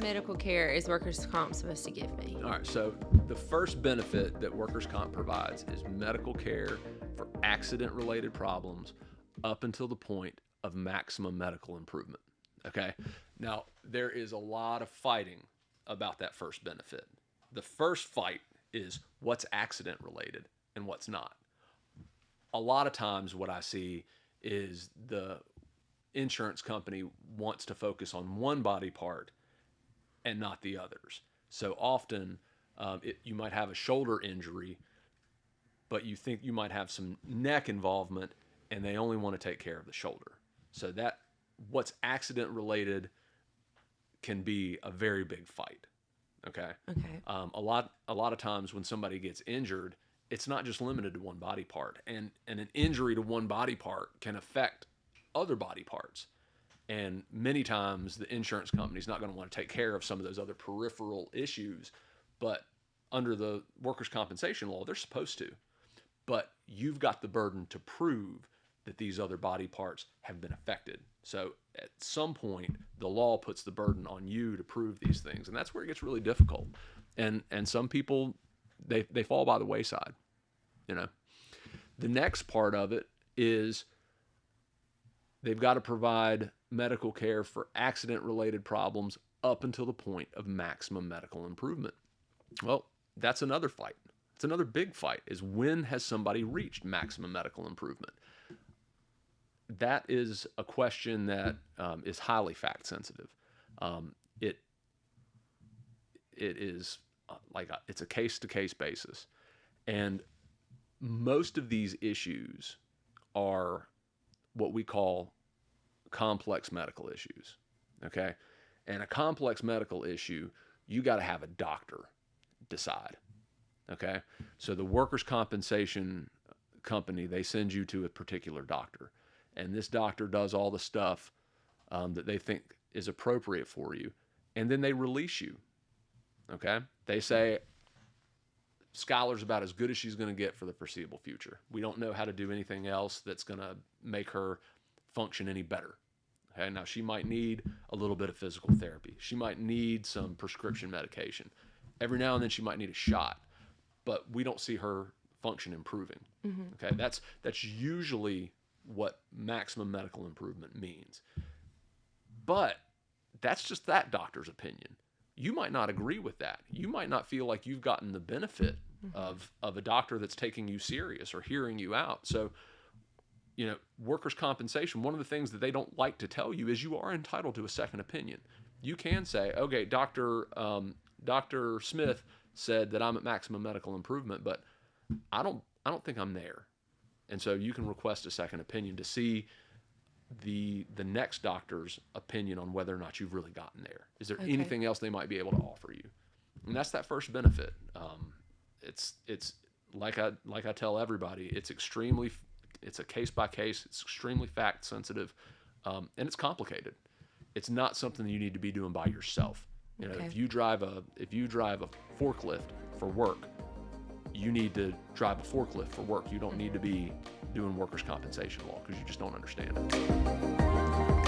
medical care is workers' comp supposed to give me? All right, so the first benefit that workers' comp provides is medical care for accident-related problems up until the point of maximum medical improvement, okay? Now, there is a lot of fighting about that first benefit. The first fight is what's accident-related and what's not. A lot of times what I see is the insurance company wants to focus on one body part and not the others. So often you might have a shoulder injury, but you think you might have some neck involvement, and they only want to take care of the shoulder. So that what's accident related can be a very big fight. Okay. Okay. A lot of times when somebody gets injured, it's not just limited to one body part, and an injury to one body part can affect other body parts. And many times the insurance company is not going to want to take care of some of those other peripheral issues, but under the workers' compensation law, they're supposed to. But you've got the burden to prove that these other body parts have been affected. So at some point, the law puts the burden on you to prove these things, and that's where it gets really difficult. And some people, they fall by the wayside, you know. The next part of it is they've got to provide medical care for accident-related problems up until the point of maximum medical improvement. Well, that's another fight. It's another big fight, is when has somebody reached maximum medical improvement? That is a question that is highly fact-sensitive. It is it's a case-to-case basis. And most of these issues are what we call complex medical issues, okay? And a complex medical issue, you got to have a doctor decide, okay? So the workers' compensation company, they send you to a particular doctor, and this doctor does all the stuff that they think is appropriate for you, and then they release you, okay? They say, Skylar's about as good as she's going to get for the foreseeable future. We don't know how to do anything else that's going to make her function any better. Okay, now she might need a little bit of physical therapy. She might need some prescription medication. Every now and then she might need a shot, but we don't see her function improving. Mm-hmm. Okay, that's usually what maximum medical improvement means. But that's just that doctor's opinion. You might not agree with that. You might not feel like you've gotten the benefit of a doctor that's taking you serious or hearing you out. So, you know, workers' compensation, one of the things that they don't like to tell you is you are entitled to a second opinion. You can say, okay, Dr. Smith said that I'm at maximum medical improvement, but I don't think I'm there. And so you can request a second opinion to see the next doctor's opinion on whether or not you've really gotten there. Is there anything else they might be able to offer you? And that's that first benefit. It's like I tell everybody, it's a case by case. It's extremely fact sensitive, and it's complicated. It's not something that you need to be doing by yourself. You know, if you drive a forklift for work, you need to drive a forklift for work. You don't need to be doing workers' compensation law because you just don't understand it.